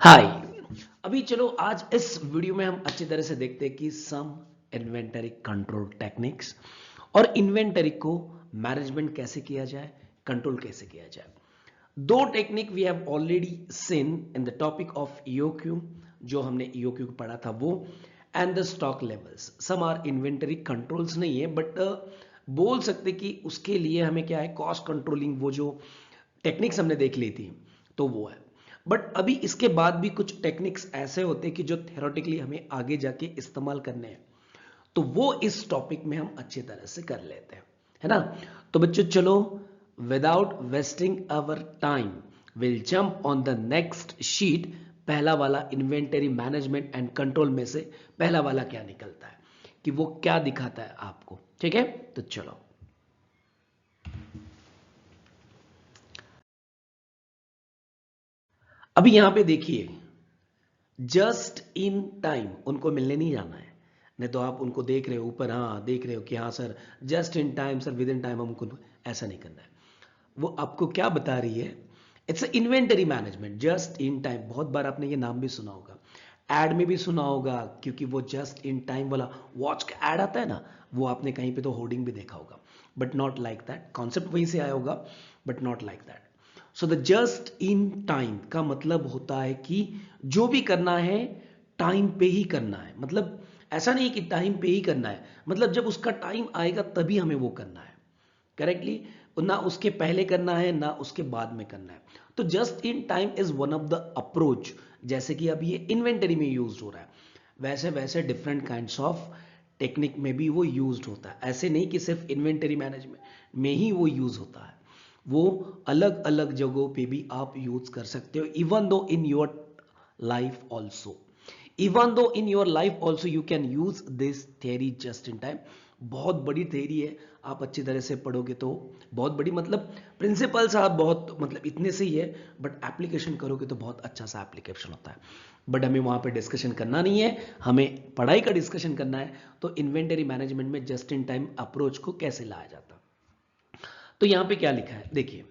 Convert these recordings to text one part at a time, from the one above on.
हाय। अभी चलो आज इस वीडियो में हम अच्छी तरह से देखते हैं कि सम इन्वेंटरी कंट्रोल टेक्निक्स और इन्वेंटरी को मैनेजमेंट कैसे किया जाए, कंट्रोल कैसे किया जाए। दो technique we have already seen in the topic of EOQ, जो हमने ईओक्यू पढ़ा था वो, and the stock levels. Some are inventory controls नहीं है, बट बोल सकते कि उसके लिए हमें क्या है, कॉस्ट कंट्रोलिंग, वो जो टेक्निक्स हमने देख ली थी तो वो है। बट अभी इसके बाद भी कुछ टेक्निक्स ऐसे होते हैं कि जो थ्योरेटिकली हमें आगे जाके इस्तेमाल करने हैं, तो वो इस टॉपिक में हम अच्छी तरह से कर लेते हैं, है ना। तो बच्चों चलो, without wasting our time will jump on the next sheet. पहला वाला इन्वेंटरी मैनेजमेंट एंड कंट्रोल में से पहला वाला क्या निकलता है, कि वो क्या दिखाता है आपको। ठीक है, तो चलो। अभी यहां पे देखिए, जस्ट इन टाइम उनको मिलने नहीं जाना है। नहीं तो आप उनको देख रहे हो ऊपर, हाँ देख रहे हो कि हाँ sir just in time, sir with in time, हमको ऐसा नहीं करना है। वो आपको क्या बता रही है, it's inventory management just in time. बहुत बार आपने ये नाम भी सुना होगा, एड में भी सुना होगा, क्योंकि वो जस्ट इन टाइम वाला वॉच का एड आता है ना, वो आपने कहीं पे तो होर्डिंग भी देखा होगा। But not like that, concept वहीं से आया होगा, but not like that. So the just in time का मतलब होता है कि जो भी करना है टाइम पे ही करना है। मतलब ऐसा नहीं कि टाइम पे ही करना है, मतलब जब उसका टाइम आएगा तभी हमें वो करना है करेक्टली, ना उसके पहले करना है ना उसके बाद में करना है। तो just in time is one of the approach, जैसे कि अब ये इन्वेंटरी में यूज हो रहा है, वैसे वैसे डिफरेंट काइंड्स ऑफ टेक्निक में भी वो यूज होता है। ऐसे नहीं कि सिर्फ इन्वेंटरी मैनेजमेंट में ही वो यूज होता है, वो अलग अलग जगहों पे भी आप यूज कर सकते हो। Even though in your life also, even though in your life also you can use this theory just in time. बहुत बड़ी थियरी है, आप अच्छी तरह से पढ़ोगे तो बहुत बड़ी, मतलब प्रिंसिपल साहब बहुत, मतलब इतने से ही है, बट एप्लीकेशन करोगे तो बहुत अच्छा सा एप्लीकेशन होता है। बट हमें वहां पे डिस्कशन करना नहीं है, हमें पढ़ाई का डिस्कशन करना है। तो इन्वेंटरी मैनेजमेंट में जस्ट इन टाइम अप्रोच को कैसे लाया जाता, तो यहां पे क्या लिखा है देखिए,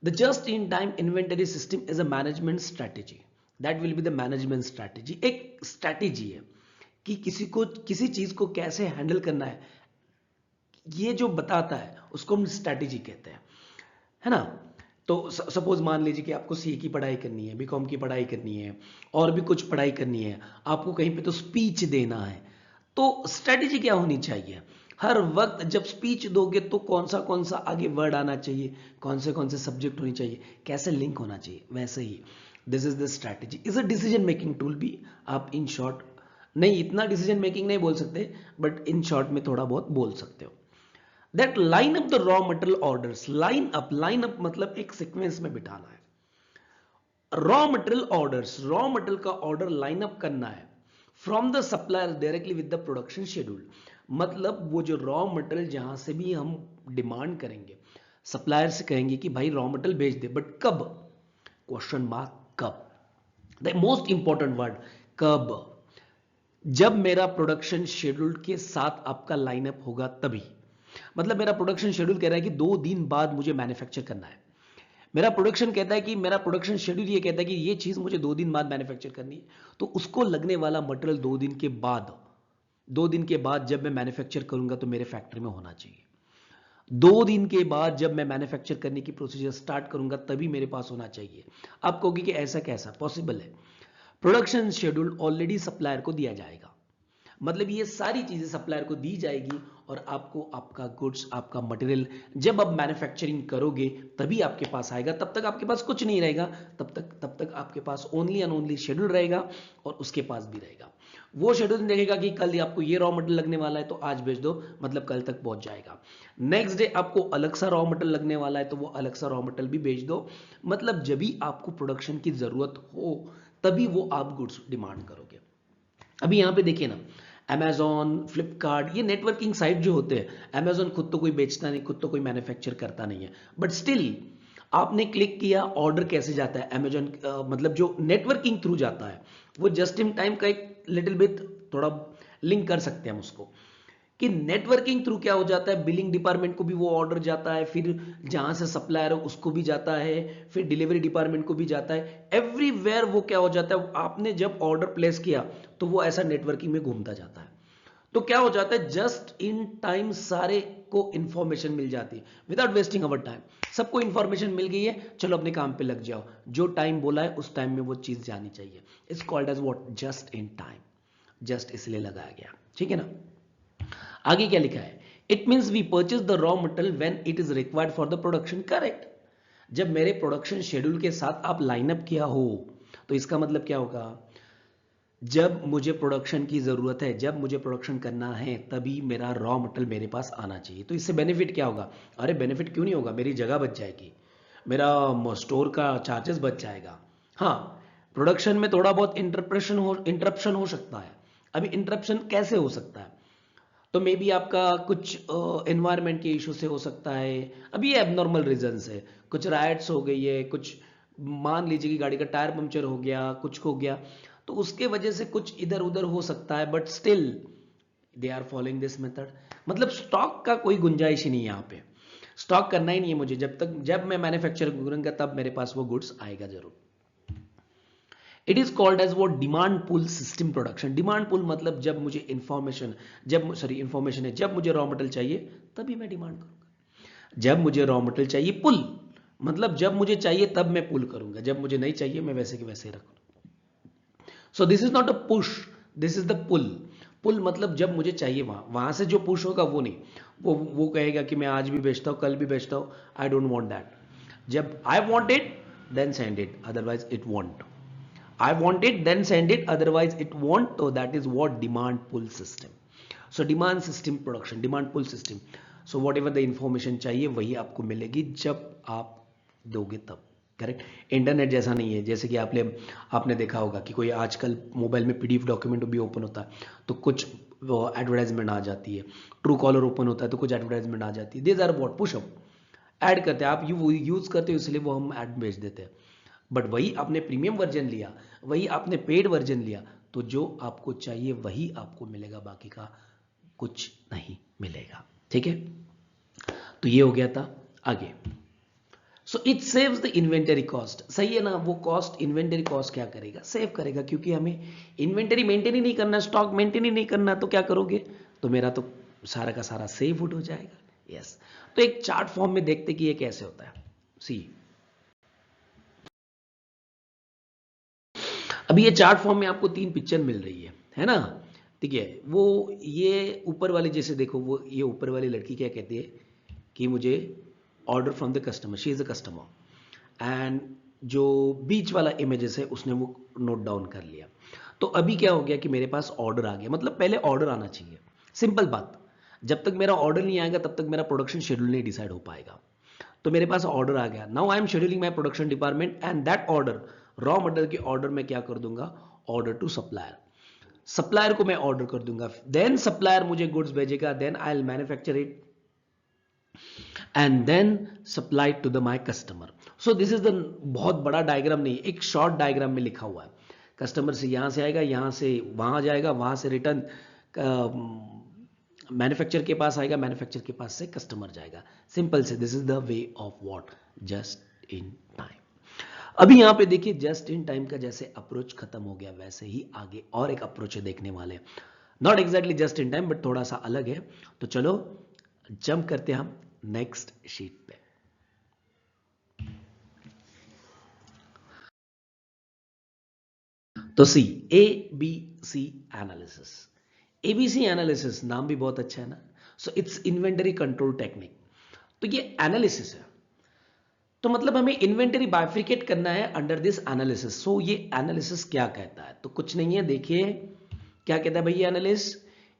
the just in time inventory system is a management strategy. That will be the management strategy. एक स्ट्रैटेजी है कि किसी को किसी चीज को कैसे हैंडल करना है, ये जो बताता है उसको हम स्ट्रैटेजी कहते हैं, है ना। तो सपोज मान लीजिए कि आपको सीए की पढ़ाई करनी है, बीकॉम की पढ़ाई करनी है, और भी कुछ पढ़ाई करनी है, आपको कहीं पे तो स्पीच देना है। तो स्ट्रैटेजी क्या होनी चाहिए, हर वक्त जब स्पीच दोगे तो कौन सा आगे वर्ड आना चाहिए, कौन से सब्जेक्ट होनी चाहिए, कैसे लिंक होना चाहिए, वैसे ही this is the strategy. Is a decision making tool भी, आप इन शॉर्ट, नहीं इतना डिसीजन मेकिंग नहीं बोल सकते, बट इन शॉर्ट में थोड़ा बहुत बोल सकते हो। That line up the raw material orders, line up मतलब एक सीक्वेंस में बिठाना है। Raw material orders, raw material का ऑर्डर लाइन अप करना है from the supplier directly with the production schedule. मतलब वो जो रॉ मटेरियल जहां से भी हम डिमांड करेंगे, सप्लायर से कहेंगे कि भाई रॉ मटेरियल भेज दे, बट कब, क्वेश्चन मार्क, कब, द मोस्ट इंपॉर्टेंट वर्ड, कब, जब मेरा प्रोडक्शन शेड्यूल के साथ आपका लाइनअप होगा तभी। मतलब मेरा प्रोडक्शन शेड्यूल कह रहा है कि 2 दिन बाद मुझे मैन्युफैक्चर करना है, मेरा प्रोडक्शन कहता है कि मेरा प्रोडक्शन शेड्यूल ये कहता है कि ये चीज मुझे 2 दिन बाद मैन्युफैक्चर करनी है, तो उसको लगने वाला मटेरियल 2 दिन के बाद, 2 दिन के बाद जब मैं मैन्युफैक्चर करूंगा तो मेरे फैक्ट्री में होना चाहिए। 2 दिन के बाद जब मैं मैन्युफैक्चर करने की प्रोसीजर स्टार्ट करूंगा तभी मेरे पास होना चाहिए। आप कहोगे कि ऐसा कैसा पॉसिबल है, प्रोडक्शन शेड्यूल ऑलरेडी सप्लायर को दिया जाएगा, मतलब ये सारी चीजें सप्लायर को दी जाएगी, और आपको आपका गुड्स, आपका मटेरियल जब आप मैन्युफैक्चरिंग करोगे तभी आपके पास आएगा। तब तक आपके पास कुछ नहीं रहेगा, तब तक आपके पास ओनली एंड ओनली शेड्यूल रहेगा, और उसके पास भी रहेगा। वो शेड्यूल देखेगा कि कल आपको ये रॉ मटेरियल लगने वाला है तो आज भेज दो, मतलब कल तक पहुंच जाएगा। नेक्स्ट डे आपको अलग सा रॉ मटेरियल लगने वाला है तो वो अलग सा रॉ मटेरियल भी भेज दो, मतलब जब भी आपको प्रोडक्शन की जरूरत हो तभी वो आप गुड्स डिमांड करोगे। अभी यहां पे देखिए ना, Amazon, फ्लिपकार्ट, ये नेटवर्किंग साइट जो होते हैं, Amazon खुद तो कोई बेचता नहीं, खुद तो कोई मैन्युफैक्चर करता नहीं है, बट स्टिल आपने क्लिक किया, ऑर्डर कैसे जाता है Amazon, मतलब जो नेटवर्किंग थ्रू जाता है, वो जस्ट इन टाइम का एक लिटिल बिट थोड़ा लिंक कर सकते हैं हम उसको, कि नेटवर्किंग थ्रू क्या हो जाता है, बिलिंग डिपार्टमेंट को भी वो ऑर्डर जाता है, फिर जहां से सप्लायर है उसको भी जाता है, फिर डिलीवरी डिपार्टमेंट को भी जाता है, एवरीवेयर वो क्या हो जाता है, आपने जब ऑर्डर प्लेस किया तो वो ऐसा नेटवर्किंग में घूमता जाता है। तो क्या हो जाता है, जस्ट इन टाइम सारे को इंफॉर्मेशन मिल जाती है विदाउट वेस्टिंग अवर टाइम। सबको इंफॉर्मेशन मिल गई है, चलो अपने काम पे लग जाओ, जो टाइम बोला है उस टाइम में वो चीज जानी चाहिए। It's called as what, just in time. जस्ट इसलिए लगाया गया, ठीक है ना। आगे क्या लिखा है, it means we purchase the raw material when it is required for the production. Correct, जब मेरे प्रोडक्शन शेड्यूल के साथ आप लाइनअप किया हो तो इसका मतलब क्या होगा, जब मुझे प्रोडक्शन की जरूरत है, जब मुझे प्रोडक्शन करना है, तभी मेरा रॉ मटेरियल मेरे पास आना चाहिए। तो इससे बेनिफिट क्या होगा, अरे बेनिफिट क्यों नहीं होगा, मेरी जगह बच जाएगी, मेरा स्टोर का चार्जेस बच जाएगा। हाँ, प्रोडक्शन में थोड़ा बहुत इंटरप्शन हो सकता है। अभी इंटरप्शन कैसे हो सकता है, तो मे बी आपका कुछ एनवायरनमेंट के इशू से हो सकता है, अभी ये एबनॉर्मल रीजन है, कुछ राइट्स हो गई है, कुछ मान लीजिए कि गाड़ी का टायर पंक्चर हो गया, कुछ हो गया, तो उसके वजह से कुछ इधर उधर हो सकता है, but still they are following this method. मतलब स्टॉक का कोई गुंजाइश ही नहीं है यहाँ पे, स्टॉक करना ही नहीं है मुझे, जब मैं मैन्युफैक्चर करूंगा तब मेरे पास वो गुड्स आएगा जरूर। इट इज कॉल्ड एज वो demand pull system production. Demand pull मतलब जब मुझे इंफॉर्मेशन है, जब मुझे रॉ मटेरियल चाहिए तभी मैं डिमांड करूंगा, जब मुझे रॉ मटेरियल चाहिए, पुल मतलब जब मुझे चाहिए तब मैं पुल करूंगा, जब मुझे नहीं चाहिए मैं वैसे के वैसे ही रखूंगा। So this is not a push, this is the pull. Pull मतलब जब मुझे चाहिए वहां से जो पुश होगा वो नहीं, वो कहेगा कि मैं आज भी बेचता हूं, कल भी बेचता हूं, आई डोंट वांट दैट। जब I want it then send it, otherwise it won't. I want it, then send it, otherwise it won't. So that is what demand pull system. So demand system production, demand pull system. So whatever the information चाहिए वही आपको मिलेगी जब आप दोगे तब। Correct, internet जैसा नहीं है, जैसे कि आपने देखा होगा कि कोई आजकल मोबाइल में पीडीएफ डॉक्यूमेंट भी ओपन होता है तो कुछ एडवर्टाइजमेंट आ जाती है, ट्रू कॉलर ओपन होता है तो कुछ एडवर्टाइजमेंट आ जाती है, these are what, push up, add करते हैं आप, यूज करते हो इसलिए वो हम ऐड भेज देते हैं। बट वही आपने प्रीमियम वर्जन लिया, वही आपने पेड वर्जन लिया, तो जो आपको चाहिए वही आपको मिलेगा, बाकी का कुछ नहीं मिलेगा। ठीक है, तो ये हो गया था। आगे, so it saves the inventory cost. सही है ना, वो कॉस्ट, इन्वेंटरी कॉस्ट क्या करेगा, सेव करेगा, क्योंकि हमें इन्वेंटरी मेंटेन ही नहीं करना, स्टॉक मेंटेन ही नहीं करना, तो क्या करोगे, तो मेरा तो सारा का सारा सेव हो जाएगा। यस, तो एक चार्ट फॉर्म में देखते कि ये कैसे होता है। सी, अभी ये चार्ट फॉर्म में आपको 3 पिक्चर मिल रही है ना, ठीक है। वो ये ऊपर वाले जैसे देखो, वो ये ऊपर वाली लड़की क्या कहती है कि मुझे order from the customer, she is a customer, and जो बीच वाला इमेजेस है उसने वो नोट डाउन कर लिया। तो अभी क्या हो गया कि मेरे पास ऑर्डर आ गया, मतलब पहले ऑर्डर आना चाहिए, सिंपल बात। जब तक मेरा ऑर्डर नहीं आएगा तब तक मेरा प्रोडक्शन शेड्यूल नहीं डिसाइड हो पाएगा। तो मेरे पास ऑर्डर आ गया, now I am scheduling my production department and that order, raw material के ऑर्डर में क्या कर दूंगा, ऑर्डर टू सप्लायर, सप्लायर को मैं ऑर्डर कर दूंगा, देन सप्लायर मुझे गुड्स भेजेगा, then I will manufacture it and then supply to the my customer. So this is the, बहुत बड़ा डायग्राम नहीं, एक शॉर्ट डायग्राम में लिखा हुआ है। कस्टमर से यहां से आएगा, यहां से वहां जाएगा, वहां से रिटर्न मैन्युफैक्चर के पास आएगा, मैन्युफैक्चर के पास से कस्टमर जाएगा, सिंपल से। This is the way of what, just in time. अभी यहां पे देखिए, जस्ट इन टाइम का जैसे अप्रोच खत्म हो गया, वैसे ही आगे और एक अप्रोच है देखने वाले, not exactly just in time but थोड़ा सा अलग है। तो चलो जंप करते हैं हम नेक्स्ट शीट पे। तो C, A B C analysis. ABC analysis नाम भी बहुत अच्छा है ना। So it's inventory control technique. तो ये एनालिसिस है, तो मतलब हमें इन्वेंटरी बाइफ्रिकेट करना है अंडर दिस एनालिसिस। सो ये एनालिसिस क्या कहता है, तो कुछ नहीं है, देखिए क्या कहता है भैया analysis,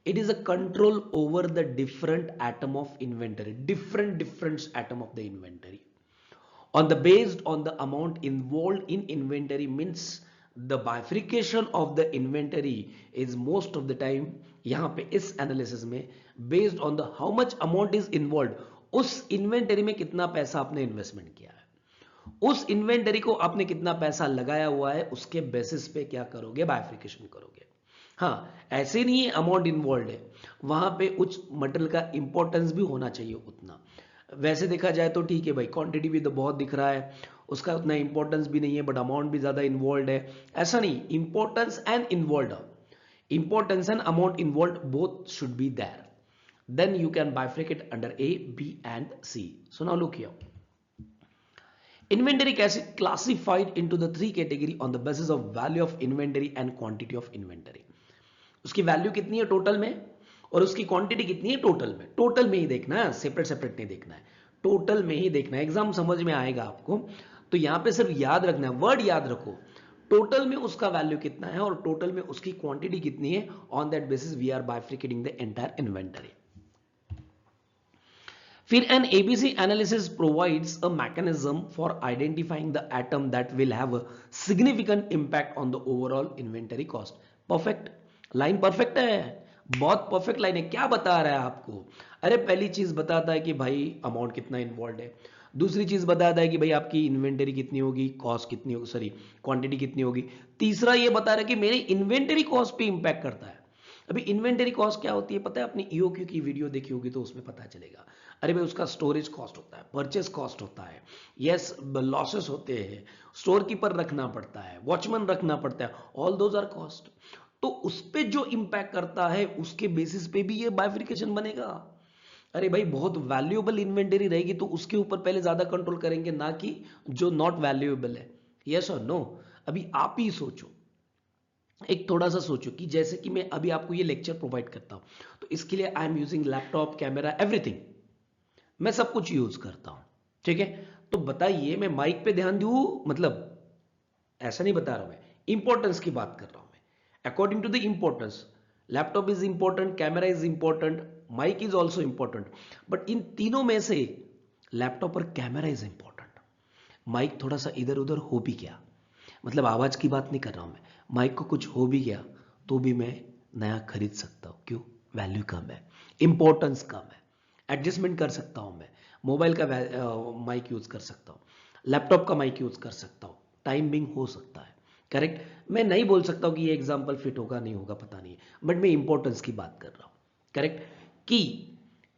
it is a control over the different atom of inventory, different atom of the inventory on the based on the amount involved in inventory, means the bifurcation of the inventory is most of the time यहां पे इस analysis में based on the how much amount is involved, उस inventory में कितना पैसा आपने investment किया है, उस इन्वेंटरी को आपने कितना पैसा लगाया हुआ है, उसके बेसिस पे क्या करोगे, बाइफिकेशन करोगे। हाँ, ऐसे नहीं है अमाउंट इन्वॉल्व है, वहां पे उच्च मटेरियल का इंपॉर्टेंस भी होना चाहिए उतना। वैसे देखा जाए तो ठीक है भाई, क्वांटिटी भी तो बहुत दिख रहा है, उसका उतना इंपॉर्टेंस भी नहीं है, बट अमाउंट भी ज्यादा इन्वॉल्व है। ऐसा नहीं, importance and involve, importance and amount involve both should be there, then you can bifurcate under A, B and C. So now look here. Inventory classified into the three category on the basis of value of inventory and quantity of inventory. उसकी value कितनी है total में और उसकी quantity कितनी है total में, total में ही देखना है, सेपरेट सेपरेट नहीं देखना है, टोटल में ही देखना है, एग्जाम समझ में आएगा आपको। तो यहां पे सिर्फ याद रखना है, वर्ड याद रखो, टोटल में उसका वैल्यू कितना है और टोटल में उसकी क्वांटिटी कितनी है, on that basis we are bifurcating the entire inventory. फिर an ABC analysis provides a mechanism for identifying the item that will have a significant impact on the overall inventory cost. Perfect line, perfect है, बहुत perfect line है। क्या बता रहा है आपको? अरे पहली चीज बताता है कि भाई अमाउंट कितना इन्वॉल्व है, दूसरी चीज बताता है कि भाई आपकी इन्वेंटरी कितनी होगी, कॉस्ट कितनी होगी, सॉरी क्वांटिटी कितनी होगी, तीसरा ये बता रहा है कि मेरे इन्वेंटरी कॉस्ट पे इंपैक्ट करता है। अभी इन्वेंटरी कॉस्ट क्या होती है पता है? अपनी ईओक्यू की वीडियो देखी होगी तो उसमें पता चलेगा। अरे भाई उसका स्टोरेज कॉस्ट होता है, परचेस कॉस्ट होता है, यस लॉसेस होते हैं, स्टोर कीपर रखना पड़ता है, वॉचमैन रखना पड़ता है, ऑल दोज आर कॉस्ट। तो उस पे जो इंपैक्ट करता है उसके बेसिस पे भी ये बाइफिकेशन बनेगा। अरे भाई बहुत वैल्यूएबल इन्वेंटरी रहेगी तो उसके ऊपर पहले ज्यादा कंट्रोल करेंगे, ना कि जो नॉट वैल्यूएबल है। यस और नो? अभी आप ही सोचो, एक थोड़ा सा सोचो कि जैसे कि मैं अभी आपको ये लेक्चर प्रोवाइड करता हूं, तो इसके लिए I am using laptop, camera, everything, मैं सब कुछ यूज करता हूं, ठीक है? तो बताइए मैं माइक पे ध्यान दूं, मतलब ऐसा नहीं बता रहा हूं, मैं इंपॉर्टेंस की बात कर रहा हूं, मैं according to the importance. Laptop is important, camera is important, mic is also important, but इन तीनों में से लैपटॉप और कैमरा इज इंपॉर्टेंट। माइक थोड़ा सा इधर उधर हो भी गया, मतलब आवाज की बात नहीं कर रहा हूं मैं, माइक को कुछ हो भी गया तो भी मैं नया खरीद सकता हूं। क्यों? वैल्यू कम है, इंपॉर्टेंस कम है, एडजस्टमेंट कर सकता हूं मैं, मोबाइल का माइक यूज कर सकता हूं, लैपटॉप का माइक यूज कर सकता हूं, टाइम बिंग हो सकता है। करेक्ट? मैं नहीं बोल सकता हूं कि ये एग्जाम्पल फिट होगा नहीं होगा पता नहीं, बट मैं इंपॉर्टेंस की बात कर रहा हूं। करेक्ट? कि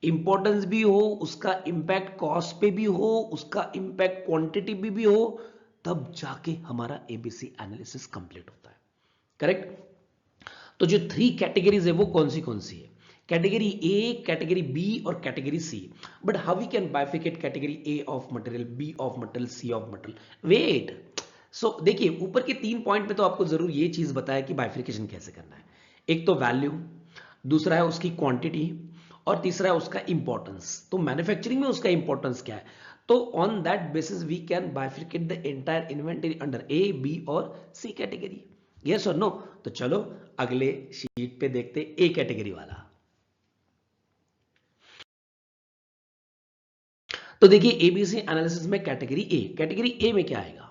इंपॉर्टेंस भी हो, उसका इंपैक्ट कॉस्ट पे भी हो, उसका इंपैक्ट क्वांटिटी भी हो, तब जाके हमारा एबीसी एनालिसिस कंप्लीट होता है। करेक्ट? तो जो थ्री कैटेगरीज है वो कौन सी है? कैटेगरी ए, कैटेगरी बी और category C. But how we can bifurcate category A of material, B of material, C of material? Wait, so देखिए ऊपर के 3 पॉइंट पे तो आपको जरूर ये चीज बताया कि बाइफिकेशन कैसे करना है। एक तो वैल्यू, दूसरा है उसकी क्वांटिटी और तीसरा है उसका इंपॉर्टेंस। तो मैन्युफैक्चरिंग में उसका इंपॉर्टेंस क्या है, तो on that basis we can bifurcate the entire inventory under A, B और सी कैटेगरी। यस और नो? तो चलो अगले शीट पे देखते ए कैटेगरी वाला। तो देखिए एबीसी एनालिसिस में कैटेगरी ए में क्या आएगा?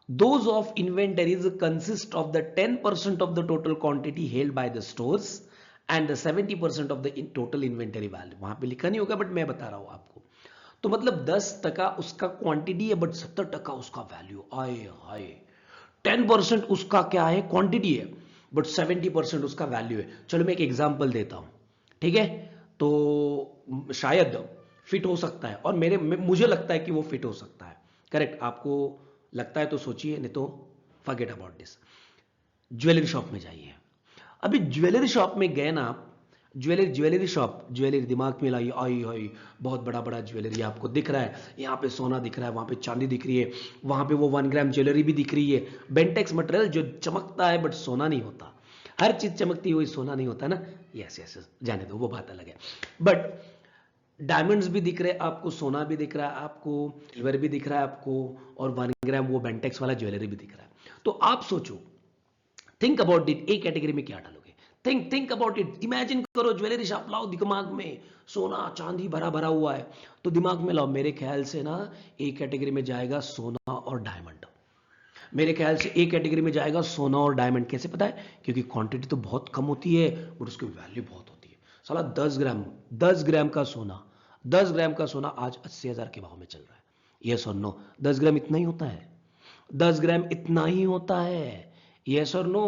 Those of inventories consist of the 10% of the total quantity held by the stores and the 70% of the total inventory value। वहां पे लिखा नहीं होगा बट मैं बता रहा हूं आपको। तो मतलब 10% उसका क्वांटिटी है बट 70% उसका वैल्यू। आए हाय, 10% उसका क्या है? क्वांटिटी है, बट 70% उसका वैल्यू है। चलो मैं एक एग्जांपल देता हूं, ठीक है? तो शायद फिट हो सकता है और मुझे लगता है कि वो फिट हो सकता है। करेक्ट? आपको लगता है तो सोचिए, नहीं तो forget about this. Jewellery shop में जाइए। अभी ज्वेलरी शॉप में गए ना आप, ज्वेलरी शॉप, ज्वेलरी दिमाग में लाई, आई आई बहुत बड़ा बड़ा ज्वेलरी आपको दिख रहा है, यहाँ पे सोना दिख रहा है, वहां पे चांदी दिख रही है, वहां पे वो 1 ग्राम ज्वेलरी भी दिख रही है, बेंटेक्स मटेरियल जो चमकता है बट सोना नहीं होता। हर चीज चमकती हुई सोना नहीं होता ना। यस यस, जाने दो वो बात अलग है। बट डायमंड्स भी दिख रहे हैं आपको, सोना भी दिख रहा है आपको, सिल्वर भी दिख रहा है आपको, और 1 ग्राम वो बेंटेक्स वाला ज्वेलरी भी दिख रहा है। तो आप सोचो, think about it, A category में क्या डालोगे? थिंक अबाउट इट, इमेजिन करो ज्वेलरी शॉप लाओ, दिमाग में सोना चांदी भरा भरा हुआ है, तो दिमाग में लाओ, मेरे ख्याल से ना ए कैटेगरी में जाएगा सोना और डायमंड। मेरे ख्याल से ए कैटेगरी में जाएगा सोना और डायमंड। कैसे पता है? क्योंकि क्वांटिटी तो बहुत कम होती है बट उसकी वैल्यू बहुत होती है। साला 10 ग्राम का सोना, 10 ग्राम का सोना आज 80,000 के भाव में चल रहा है। यस और नो? 10 ग्राम इतना ही होता है, 10 ग्राम इतना ही होता है। यस और नो,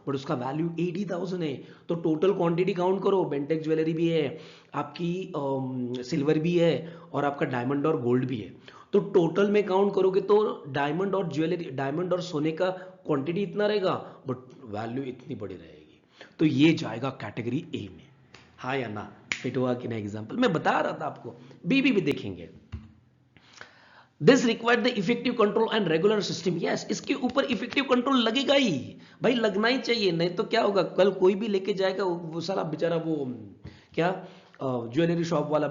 बट उसका वैल्यू 80,000 है। तो टोटल क्वांटिटी काउंट करो, बेंटेक्स ज्वेलरी भी है, आपकी सिल्वर भी है, और आपका डायमंड और गोल्ड भी है। तो टोटल में काउंट करोगे तो डायमंड और ज्वेलरी, डायमंड और सोने का क्वांटिटी इतना रहेगा, बट वैल्यू इतनी बड़ी रहेगी। तो ये जाएगा कैटेगरी ए में। हाँ या ना, फिट हुआ कि नहीं? एग्जाम्पल मैं बता रहा था आपको। बी भी देखेंगे। This required the effective control and regular system. Yes, इसके ऊपर इफेक्टिव कंट्रोल लगेगा ही भाई, लगना ही चाहिए, नहीं तो क्या होगा, कल कोई भी लेके जाएगा वो साला बेचारा, वो क्या ज्वेलरी शॉप वाला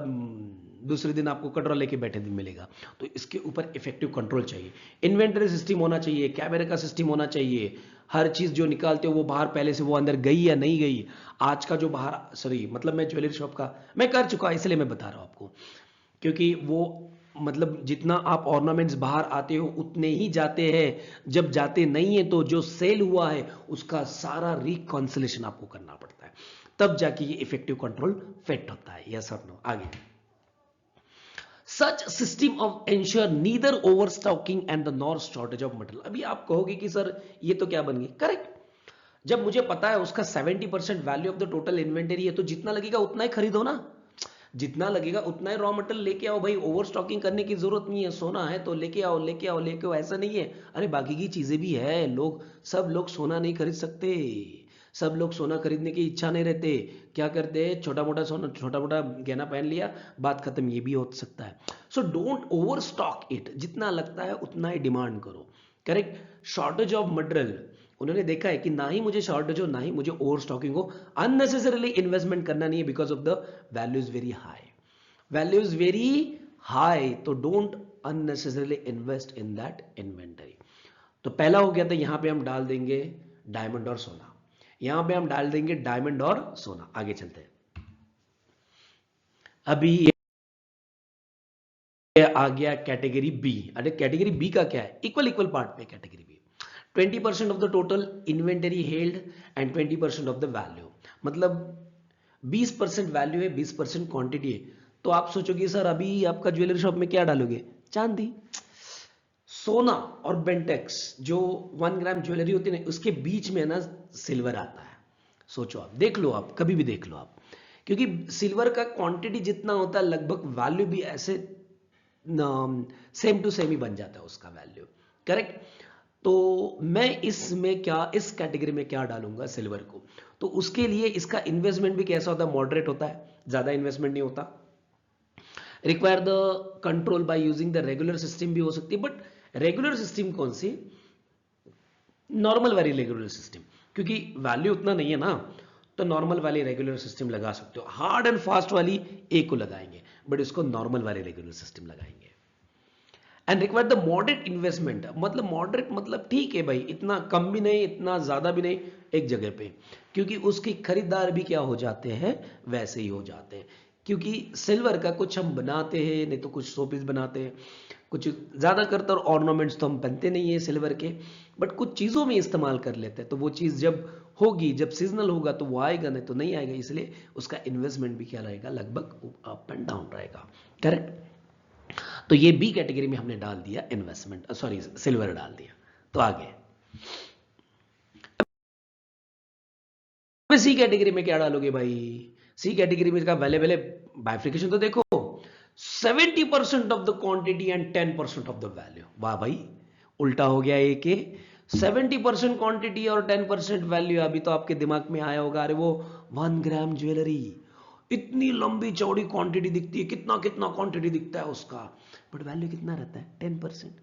दूसरे दिन आपको कटोरा लेके बैठे दिन मिलेगा। तो इसके ऊपर इफेक्टिव कंट्रोल चाहिए, इन्वेंटरी सिस्टम होना चाहिए, कैमरे का सिस्टम होना चाहिए, हर चीज जो निकालते हो वो बाहर पहले से वो अंदर गई या नहीं गई। आज का जो बाहर, सॉरी मतलब मैं ज्वेलरी शॉप का मैं कर चुका, इसलिए मैं बता रहा हूं आपको, क्योंकि वो मतलब जितना आप ऑर्नामेंट्स बाहर आते हो उतने ही जाते हैं, जब जाते नहीं है तो जो सेल हुआ है उसका सारा रिकॉन्सिलेशन आपको करना पड़ता है, तब जाके ये इफेक्टिव कंट्रोल फिट होता है। यस और नो? आगे, such system of ensure neither over stocking and the nor shortage of material. अभी आप कहोगे कि सर ये तो क्या बन गई, करेक्ट। जब मुझे पता है उसका 70% value of the total inventory है, तो जितना लगेगा उतना ही खरीदो ना, जितना लगेगा उतना ही रॉ मटेरियल लेके आओ भाई, ओवर स्टॉकिंग करने की जरूरत नहीं है। सोना है तो लेके आओ, लेके आओ, लेके आओ, ऐसा नहीं है। अरे बाकी की चीजें भी है, लोग, सब लोग सोना नहीं खरीद सकते, सब लोग सोना खरीदने की इच्छा नहीं रहते, क्या करते हैं, छोटा मोटा सोना, छोटा मोटा गहना पहन लिया, बात खत्म। ये भी हो सकता है। So don't over stock it, जितना लगता है उतना ही डिमांड करो, करेक्ट। शॉर्टेज ऑफ मटेरियल, उन्होंने देखा है कि ना ही मुझे शॉर्टेज हो ना ही मुझे ओवर स्टॉकिंग हो, अननेसेसरीली इन्वेस्टमेंट करना नहीं है, because of the value is very high, value is very high, तो don't unnecessarily invest in that inventory. तो पहला हो गया था, यहां पे हम डाल देंगे डायमंड और सोना, यहां पे हम डाल देंगे डायमंड और सोना। आगे चलते हैं। अभी ये आ गया कैटेगरी बी। अरे कैटेगरी बी का क्या है, इक्वल इक्वल पार्ट में category B. 20% of the total inventory held and 20% of the value, मतलब 20% वैल्यू है, 20% क्वांटिटी है। तो आप सोचोगे सर अभी आपका ज्वेलरी शॉप में क्या डालोगे, चांदी, सोना और बेंटेक्स, जो 1 ग्राम ज्वेलरी होती है ना, उसके बीच में ना सिल्वर आता है। सोचो आप, देख लो आप, कभी भी देख लो आप, क्योंकि सिल्वर का क्वांटिटी जितना होता है लगभग वैल्यू भी ऐसे सेम टू सेम ही बन जाता है उसका वैल्यू, करेक्ट। तो मैं इसमें क्या, इस कैटेगरी में क्या डालूंगा, सिल्वर को। तो उसके लिए इसका इन्वेस्टमेंट भी कैसा होता है, मॉडरेट होता है, ज्यादा इन्वेस्टमेंट नहीं होता। Require the control by using the regular system भी हो सकती है, बट रेगुलर सिस्टम कौन सी, नॉर्मल वाली रेगुलर सिस्टम, क्योंकि वैल्यू उतना नहीं है ना, तो नॉर्मल वाली रेगुलर सिस्टम लगा सकते हो। हार्ड एंड फास्ट वाली एक को लगाएंगे, बट इसको नॉर्मल वाली रेगुलर सिस्टम लगाएंगे। And require the moderate investment, मतलब मॉडरेट मतलब ठीक है भाई, इतना कम भी नहीं इतना ज्यादा भी नहीं, एक जगह पे, क्योंकि उसकी खरीदार भी क्या हो जाते हैं, वैसे ही हो जाते हैं। क्योंकि सिल्वर का कुछ हम बनाते हैं, नहीं तो कुछ शोपीस बनाते हैं, कुछ ज्यादातर तो ऑर्नामेंट्स तो हम पहनते नहीं है सिल्वर के, बट कुछ चीजों में इस्तेमाल कर लेते हैं। तो वो चीज जब होगी, जब सीजनल होगा तो वो आएगा, नहीं तो नहीं आएगा, इसलिए उसका इन्वेस्टमेंट भी क्या रहेगा, लगभग अप एंड डाउन रहेगा, करेक्ट। तो ये बी कैटेगरी में हमने डाल दिया इन्वेस्टमेंट, सॉरी सिल्वर डाल दिया। तो आगे सी कैटेगरी में क्या डालोगे भाई, सी कैटेगरी में इसका पहले पहले बाइफ्रिकेशन तो देखो, 70% of the quantity and 10% of the value. वाह भाई, उल्टा हो गया एक के, 70% क्वांटिटी और 10% वैल्यू। अभी तो आपके दिमाग में आया होगा, अरे वो 1 ग्राम ज्वेलरी, इतनी लंबी चौड़ी क्वांटिटी दिखती है, कितना कितना क्वांटिटी दिखता है उसका, बट वैल्यू कितना रहता है, 10%।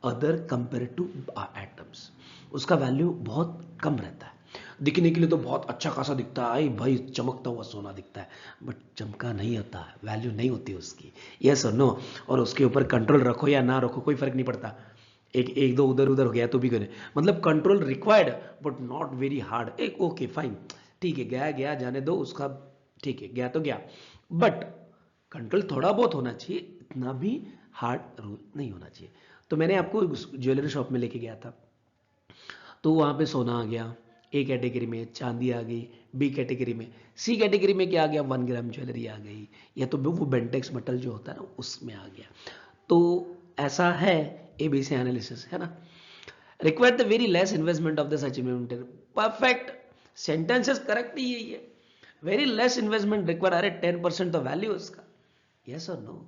अदर कंपेयर टू एटम्स, उसका वैल्यू बहुत कम रहता है। दिखने के लिए तो बहुत अच्छा खासा दिखता है भाई, चमकता हुआ सोना दिखता है, बट चमका नहीं होता, वैल्यू नहीं होती उसकी। यस और नो? और उसके ऊपर कंट्रोल रखो या ना रखो कोई फर्क नहीं पड़ता, एक एक दो उधर उधर हो गया तो भी करें, मतलब control required but not very hard. एक ओके फाइन, ठीक है, गया गया जाने दो उसका, ठीक है गया तो गया, बट कंट्रोल थोड़ा बहुत होना चाहिए, इतना भी हार्ड रूल नहीं होना चाहिए। तो मैंने आपको ज्वेलरी शॉप में लेके गया था, तो वहां पे सोना आ गया ए कैटेगरी में, चांदी आ गई बी कैटेगरी में, सी कैटेगरी में क्या आ गया, 1 ग्राम ज्वेलरी आ गई, या तो वो बेंटेक्स मेटल जो होता है ना उसमें आ गया। तो ऐसा है एबीसी एनालिसिस, है ना। Required the very less investment of the such inventory. Perfect sentences correct ही यही है, वेरी लेस इन्वेस्टमेंट रिक्वायर। अरे 10% तो वैल्यू उसका, यस और नो।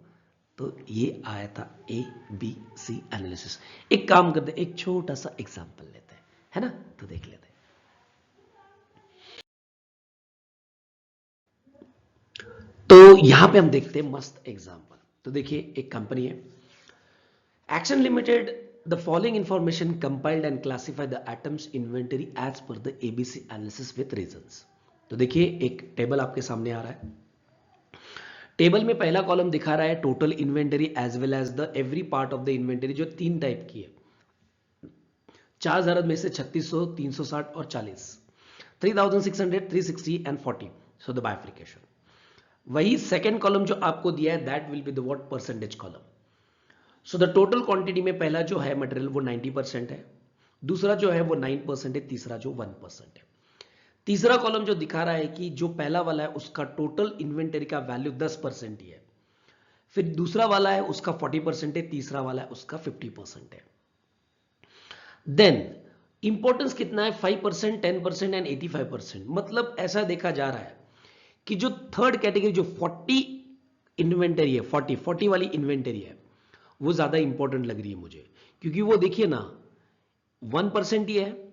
तो ये आया था ए बी सी एनालिसिस। एक काम करते, एक छोटा सा एग्जांपल लेते हैं, है ना, तो देख लेते हैं। तो यहां पे हम देखते हैं मस्त एग्जांपल। तो देखिए एक कंपनी है Action Limited, the following information compiled and classify the items inventory as per the ABC analysis with reasons. तो देखिए एक टेबल आपके सामने आ रहा है। टेबल में पहला कॉलम दिखा रहा है total inventory as well as the every part of the inventory, जो तीन टाइप की है। 4000 में से 3600, 360 और 40, 3600, 360 एंड 40, सो द बाइफ्रिकेशन। वही सेकेंड कॉलम जो आपको दिया है that will be the what percentage column. So the total quantity में पहला जो है मटेरियल वो 90% है, दूसरा जो है वो 9% है, तीसरा जो 1% है। तीसरा कॉलम जो दिखा रहा है कि जो पहला वाला है उसका टोटल इन्वेंटरी का वैल्यू 10% ही है, फिर दूसरा वाला है उसका 40% है, तीसरा वाला है उसका 50% है। देन इंपॉर्टेंस कितना है 5%, 10% एंड 85%। मतलब ऐसा देखा जा रहा है कि जो थर्ड कैटेगरी जो 40 इन्वेंटरी है, 40 वाली इन्वेंटरी है, वो ज्यादा इंपॉर्टेंट लग रही है मुझे, क्योंकि वो देखिए ना 1% ही है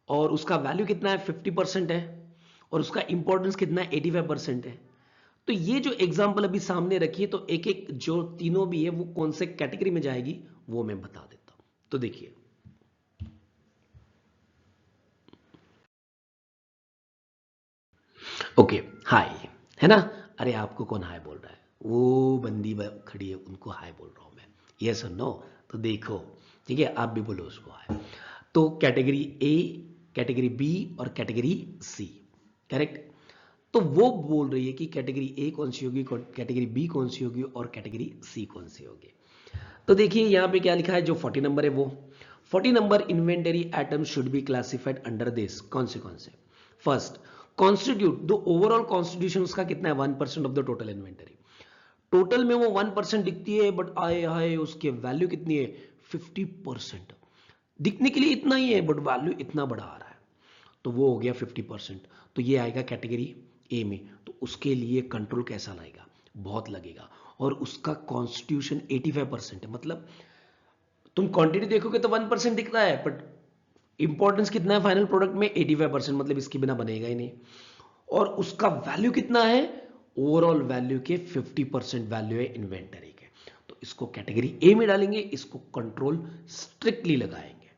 और उसका वैल्यू कितना है 50% है और उसका इंपॉर्टेंस कितना है 85% है। तो ये जो एग्जांपल अभी सामने रखिए तो एक एक जो तीनों भी है वो कौन से कैटेगरी में जाएगी वो मैं बता देता हूं। तो देखिए ओके, हाय, है ना। अरे आपको कौन हाय बोल रहा है? वो बंदी खड़ी है उनको हाय बोल रहा हूं मैं, यस और नो। तो देखो ठीक है, आप भी बोलो उसको हाय। तो कैटेगरी ए, कैटेगरी बी और कैटेगरी सी, करेक्ट। तो वो बोल रही है कि कैटेगरी ए कौन सी होगी, कैटेगरी बी कौन सी होगी और कैटेगरी सी कौन सी होगी। तो देखिए यहां पे क्या लिखा है, जो 40 नंबर है वो 40 number inventory item should be classified under this, कौन से। First, constitute the overall constitution उसका कितना है 1% of the total inventory. Total में वो 1% दिखती है बट आए हाय उसके वैल्यू कितनी है 50%। दिखने के लिए इतना ही है बट वैल्यू इतना बड़ा आ रहा है, तो वो हो गया 50%। तो ये आएगा कैटेगरी ए में। तो उसके लिए कंट्रोल कैसा लाएगा, बहुत लगेगा। और उसका कॉन्स्टिट्यूशन 85% है, मतलब तुम क्वांटिटी देखोगे तो 1% दिख रहा है बट इंपॉर्टेंस कितना है फाइनल प्रोडक्ट में 85%, मतलब इसके बिना बनेगा ही नहीं। और उसका वैल्यू कितना है, ओवरऑल वैल्यू के 50% वैल्यू है इन्वेंटरी के। तो इसको कैटेगरी ए में डालेंगे, इसको कंट्रोल स्ट्रिक्टली लगाएंगे।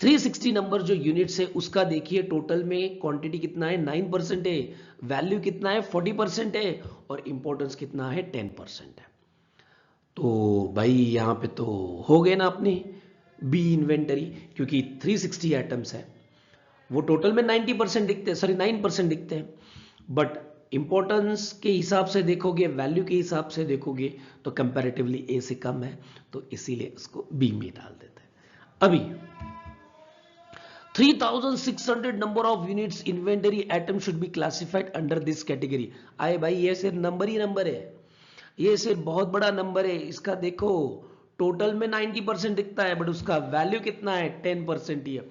360 नंबर जो यूनिट्स है उसका देखिए टोटल में क्वांटिटी कितना है 9% है, वैल्यू कितना है 40% है और इंपॉर्टेंस कितना है 10% है। तो भाई यहां पे तो हो गए ना अपनी बी इन्वेंटरी, क्योंकि 360 आइटम्स है, वो टोटल में 90% दिखते हैं, सॉरी 9% दिखते हैं, बट इंपॉर्टेंस के हिसाब से देखोगे, वैल्यू के हिसाब से देखोगे तो कंपैरेटिवली ए से कम है, तो इसीलिए इसको बी में डाल देते हैं। अभी 3600 number of units inventory item should be classified under this category। आए भाई ये सिर्फ नंबर ही नंबर है, ये सिर्फ बहुत बड़ा नंबर है। इसका देखो टोटल में 90% दिखता है बट उसका वैल्यू कितना है 10% ही है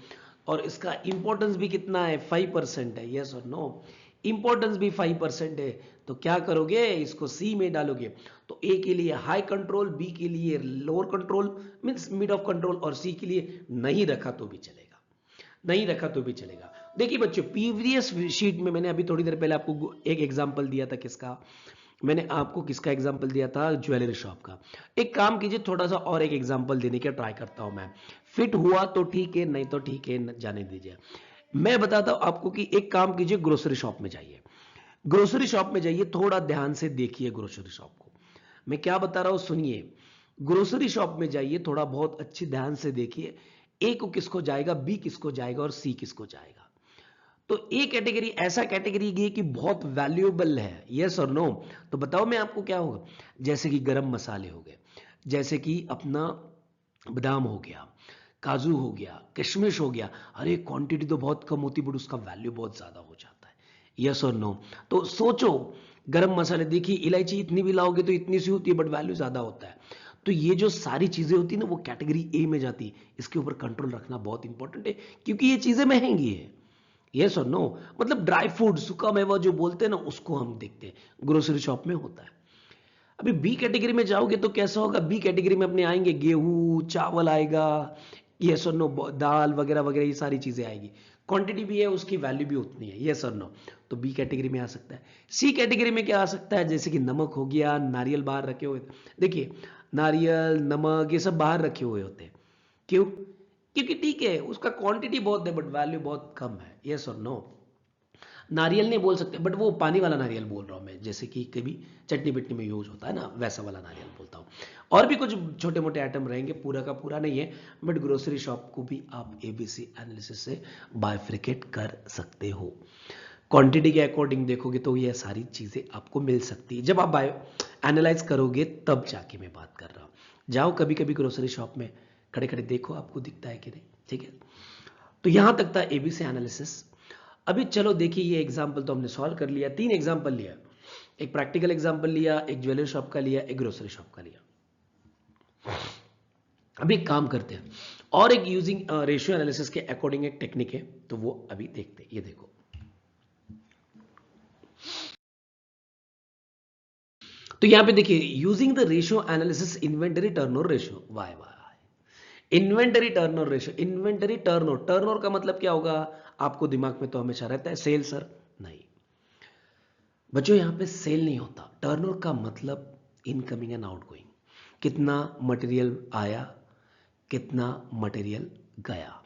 और इसका इंपॉर्टेंस भी कितना है 5% है, यस और नो। इंपॉर्टेंस भी 5% है, तो क्या करोगे इसको सी में डालोगे। तो ए के लिए हाई कंट्रोल, बी के लिए lower control means mid of control और सी के लिए नहीं रखा तो भी चलेगा, नहीं रखा तो भी चलेगा। देखिए बच्चों प्रीवियस शीट में मैंने अभी थोड़ी देर पहले आपको एक एग्जांपल दिया था, किसका मैंने आपको किसका एग्जांपल दिया था, ज्वेलरी शॉप का। एक काम कीजिए थोड़ा सा और एक एग्जांपल देने का ट्राई करता हूं मैं, फिट हुआ तो ठीक है नहीं तो ठीक है जाने दीजिए। मैं बताता हूं आपको कि एक काम कीजिए, ग्रोसरी शॉप में जाइए, ग्रोसरी शॉप में जाइए, थोड़ा ध्यान से देखिए ग्रोसरी शॉप को, मैं क्या बता रहा हूं सुनिए। ग्रोसरी शॉप में जाइए, थोड़ा बहुत अच्छी ध्यान से देखिए, ए को किसको जाएगा, बी किसको जाएगा और सी किसको जाएगा। तो ए कैटेगरी ऐसा कैटेगरी है कि बहुत वैल्यूएबल है, यस और नो। तो बताओ मैं आपको क्या होगा, जैसे कि गरम मसाले हो गए, जैसे कि अपना बादाम हो गया, काजू हो गया, किशमिश हो गया। अरे क्वांटिटी तो बहुत कम होती बट उसका वैल्यू बहुत ज्यादा हो जाता है, यस और नो। तो सोचो गरम मसाले देखिए, इलायची इतनी भी लाओगे तो इतनी सी होती है बट वैल्यू ज्यादा होता है। तो ये जो सारी चीजें होती है ना वो कैटेगरी ए में जाती है। इसके ऊपर कंट्रोल रखना बहुत इंपॉर्टेंट है, क्योंकि ये चीजें महंगी है। यस और नो, मतलब ड्राई फ्रूट सूखा मेवा जो बोलते हैं ना उसको हम देखते हैं ग्रोसरी शॉप में होता है। अभी बी कैटेगरी में जाओगे तो कैसा होगा, बी कैटेगरी में अपने आएंगे गेहूं चावल आएगा, यस और नो, दाल वगैरह वगैरह ये सारी चीजें आएगी। क्वांटिटी भी है उसकी, वैल्यू भी उतनी है, यस और नो। तो बी कैटेगरी में आ सकता है। सी कैटेगरी में क्या आ सकता है, जैसे कि नमक हो गया, नारियल बाहर रखे हुए, देखिए नारियल नमक ये सब बाहर रखे हुए होते हैं। क्यों, क्योंकि ठीक है उसका क्वांटिटी बहुत है बट वैल्यू बहुत कम है, यस और नो। नारियल नहीं बोल सकते, बट वो पानी वाला नारियल बोल रहा हूं मैं, जैसे कि कभी चटनी बिटनी में यूज होता है ना, वैसा वाला नारियल बोलता हूं। और भी कुछ छोटे मोटे आइटम रहेंगे, पूरा का पूरा नहीं है, बट ग्रोसरी शॉप को भी आप एबीसी एनालिसिस से बाइफ्रिकेट कर सकते हो। क्वांटिटी के अकॉर्डिंग देखोगे तो ये सारी चीजें आपको मिल सकती है, जब आप बायो एनालाइज करोगे तब जाके मैं बात कर रहा हूं। जाओ कभी कभी ग्रोसरी शॉप में खड़े खड़े देखो आपको दिखता है कि नहीं, ठीक है। तो यहां तक था एबीसी एनालिसिस। अभी चलो देखिए, ये एग्जाम्पल तो हमने सॉल्व कर लिया, 3 एग्जाम्पल लिया, एक प्रैक्टिकल एग्जाम्पल लिया, एक ज्वेलरी शॉप का लिया, एक ग्रोसरी शॉप का लिया। अभी एक काम करते हैं, और एक यूजिंग रेशियो एनालिसिस के अकॉर्डिंग एक टेक्निक है, तो वो अभी देखते हैं। ये देखो, तो यहां पे देखिए, using the ratio analysis inventory turnover ratio, why why inventory turnover ratio, inventory turnover, turnover का मतलब क्या होगा, आपको दिमाग में तो हमेशा रहता है सेल सर, नहीं बच्चों, यहां पे सेल नहीं होता। टर्नओवर का मतलब इनकमिंग एंड आउटगोइंग, कितना मटेरियल आया, कितना मटेरियल गया,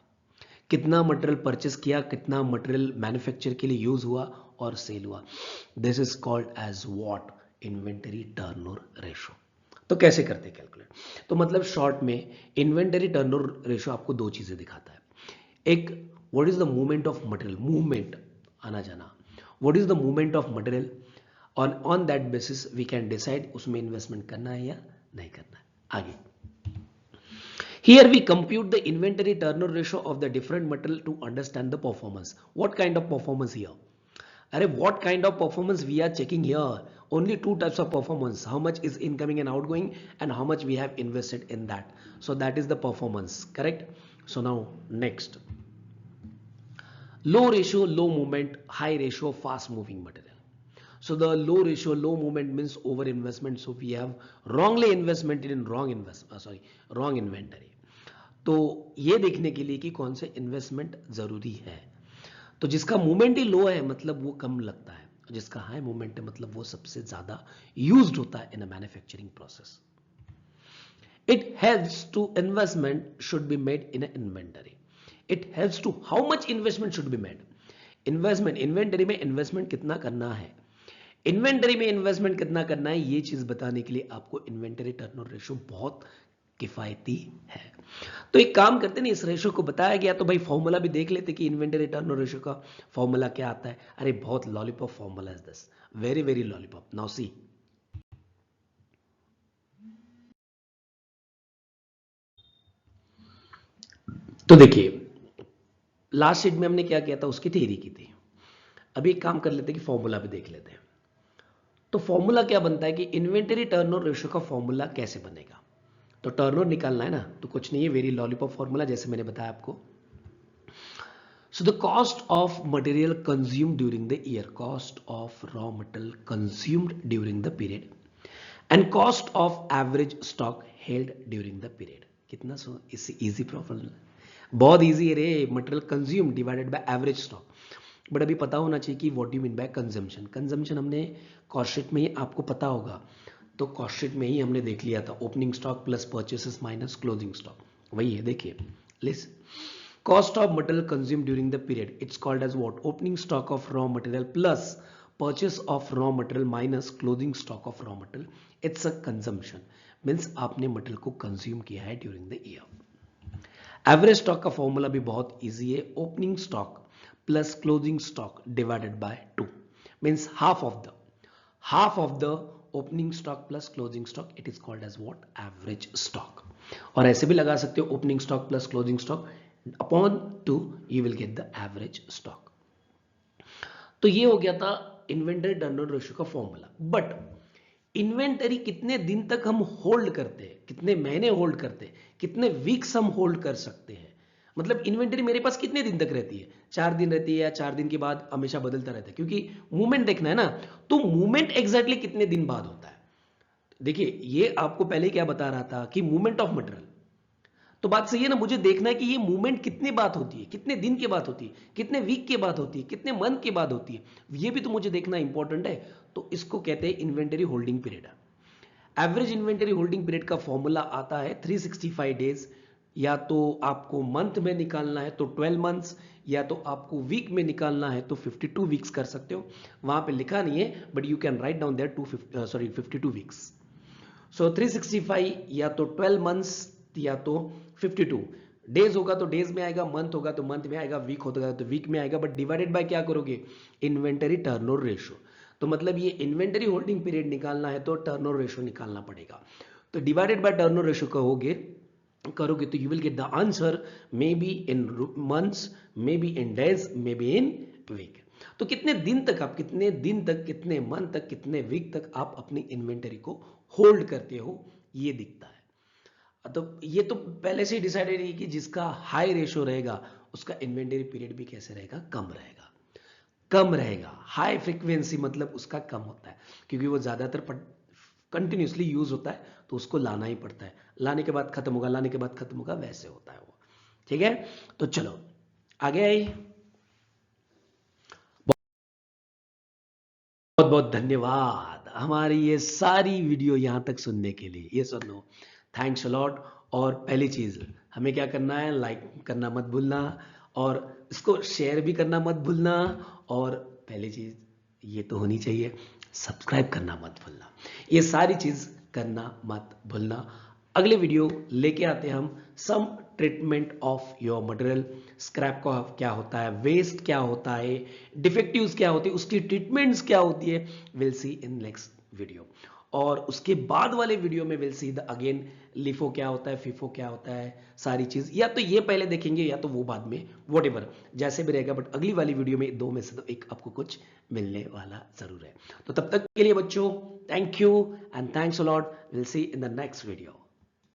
कितना मटेरियल परचेस किया, कितना मटेरियल मैन्युफैक्चर के लिए यूज हुआ और सेल हुआ। This is called as what, inventory turnover ratio. तो कैसे करते हैं कैलकुलेट, तो मतलब शॉर्ट में इन्वेंटरी टर्नओवर रेशो आपको दो चीजें दिखाता है। एक, what is the movement of material, movement आना जाना, what is the movement of material, on that basis we can decide उसमें इन्वेस्टमेंट करना है या नहीं करना है। आगे, here we compute the inventory turnover ratio of the different material to understand the performance. What kind of performance here? Arey, what kind of performance we are checking here? Only two types of performance. How much is incoming and outgoing, and how much we have invested in that. So that is the performance, correct? So now next, low ratio, low movement, high ratio, fast moving material. So the low ratio, low movement means over investment. So we have wrongly investment in wrong inventory. तो ये देखने के लिए कि कौन से investment जरूरी है, तो जिसका मूवमेंट ही लो है मतलब वो कम लगता है, जिसका हाई मूवमेंट है मतलब वो सबसे ज्यादा यूज्ड होता है in a manufacturing process. It helps to investment should be made in inventory. It helps to how much investment should be made, investment inventory में इन्वेस्टमेंट कितना करना है, इन्वेंटरी में इन्वेस्टमेंट कितना करना है, ये चीज बताने के लिए आपको इन्वेंटरी टर्नओवर रेशियो बहुत किफायती है। तो एक काम करते ना, इस रेशियो को बताया गया तो भाई फॉर्मूला भी देख लेते कि इन्वेंटरी टर्नओवर रेशियो का फॉर्मूला क्या आता है। अरे बहुत lollipop formula is this, very very lollipop. Now see, तो देखिए लास्ट शीट में हमने क्या किया था, उसकी थ्योरी की थी। अभी एक काम कर लेते कि फॉर्मूला भी देख लेते हैं। तो फॉर्मूला क्या बनता है कि इन्वेंटरी टर्नओवर रेशियो का फॉर्मूला कैसे बनेगा, तो टर्नओवर निकालना है ना, तो कुछ नहीं है, वेरी लॉलीपॉप फॉर्मूला जैसे मैंने बताया आपको। So the cost of material consumed during the year, cost of raw material consumed during the period, and cost of average stock held during the period. कितना सो इससे इजी प्रॉब्लम, बहुत easy है रे, material consume divided by average stock. But अभी पता होना चाहिए कि what you mean by consumption. Consumption हमने कॉस्ट शीट में ही आपको पता होगा, तो कॉस्ट शीट में ही हमने देख लिया था, opening stock plus purchases minus closing stock, वही है। देखिए list, cost of material consumed during the period, it's called as what, opening stock of raw material plus purchase of raw material minus closing stock of raw material, it's a consumption, means आपने material को consume किया है during the year. Average stock का formula भी बहुत easy है, opening stock plus closing stock divided by 2, means half of the opening stock plus closing stock, it is called as what, average stock। और ऐसे भी लगा सकते हो, opening stock plus closing stock upon 2 you will get the average stock। तो ये हो गया था इन्वेंटरी टर्नओवर रेशियो का फॉर्मूला। बट इन्वेंटरी कितने दिन तक हम होल्ड करते हैं, कितने महीने होल्ड करते हैं, कितने वीक्स हम होल्ड कर सकते हैं। मतलब इन्वेंटरी मेरे पास कितने दिन तक रहती है, 4 दिन रहती है या 4 दिन के बाद हमेशा बदलता रहता है, क्योंकि मूवमेंट देखना है ना। तो मूवमेंट एग्जैक्टली कितने दिन बाद होता है। देखिए ये आपको पहले क्या बता रहा था कि मूवमेंट ऑफ मटेरियल, तो बात सही है ना। मुझे देखना है कि ये मूवमेंट कितनी बात होती है, कितने दिन के बाद होती है, कितने वीक के बाद होती है, कितने मंथ के बाद होती है, ये भी तो मुझे देखना इंपॉर्टेंट है। तो इसको कहते हैं inventory holding period. Average inventory holding period का फॉर्मूला आता है 365 डेज। या तो आपको मंथ में निकालना है तो 12 मंथ्स, या तो आपको वीक में निकालना है तो 52 वीक्स कर सकते हो। वहां पे लिखा नहीं है but you can write down there 52 weeks. So 365 या तो 12 मंथ्स या तो 52 डेज होगा तो डेज में आएगा, मंथ होगा तो मंथ में आएगा, वीक होगा तो वीक में आएगा, बट डिवाइडेड बाय क्या करोगे, इन्वेंटरी टर्नओवर रेशो। तो मतलब ये इन्वेंटरी होल्डिंग पीरियड निकालना है तो टर्नओवर रेशो निकालना पड़ेगा। तो डिवाइडेड बाय टर्नओवर रेशो करोगे तो you will get the answer, maybe in months, maybe in days, maybe in week. तो कितने दिन तक आप, कितने दिन तक, कितने मंथ तक, कितने वीक तक आप अपनी इन्वेंटरी को होल्ड करते हो, ये दिखता है। तो ये तो पहले से ही डिसाइडेड है कि जिसका हाई रेशो रहेगा उसका इन्वेंटरी पीरियड भी कैसे रहेगा, कम रहेगा। कम रहेगा, हाई फ्रीक्वेंसी मतलब उसका कम होता है, क्योंकि वो ज्यादातर कंटिन्यूसली यूज होता है तो उसको लाना ही पड़ता है। लाने के बाद खत्म होगा, लाने के बाद खत्म होगा, वैसे होता है वो। ठीक है, तो चलो आगे आई। बहुत बहुत धन्यवाद हमारी ये सारी वीडियो यहां तक सुनने के लिए। ये सुन लो, थैंक्स अलॉट। और पहली चीज हमें क्या करना है, लाइक करना मत भूलना, और इसको शेयर भी करना मत भूलना। और पहली चीज ये तो होनी चाहिए, सब्सक्राइब करना मत भूलना। ये सारी चीज करना मत भूलना। अगले वीडियो लेके आते हैं हम some treatment of your material. Scrap का क्या होता है, वेस्ट क्या होता है, डिफेक्टिव्स क्या होती है, उसकी ट्रीटमेंट्स क्या होती है, will see in next video. और उसके बाद वाले वीडियो में will see the again LIFO क्या होता है, फिफो क्या होता है, सारी चीज। या तो ये पहले देखेंगे या तो वो बाद में, वॉट जैसे भी रहेगा, बट अगली वाली वीडियो में दो में से तो एक आपको कुछ मिलने वाला जरूर है। तो तब तक के लिए बच्चों, thank you and thanks a lot. Will see in the next video.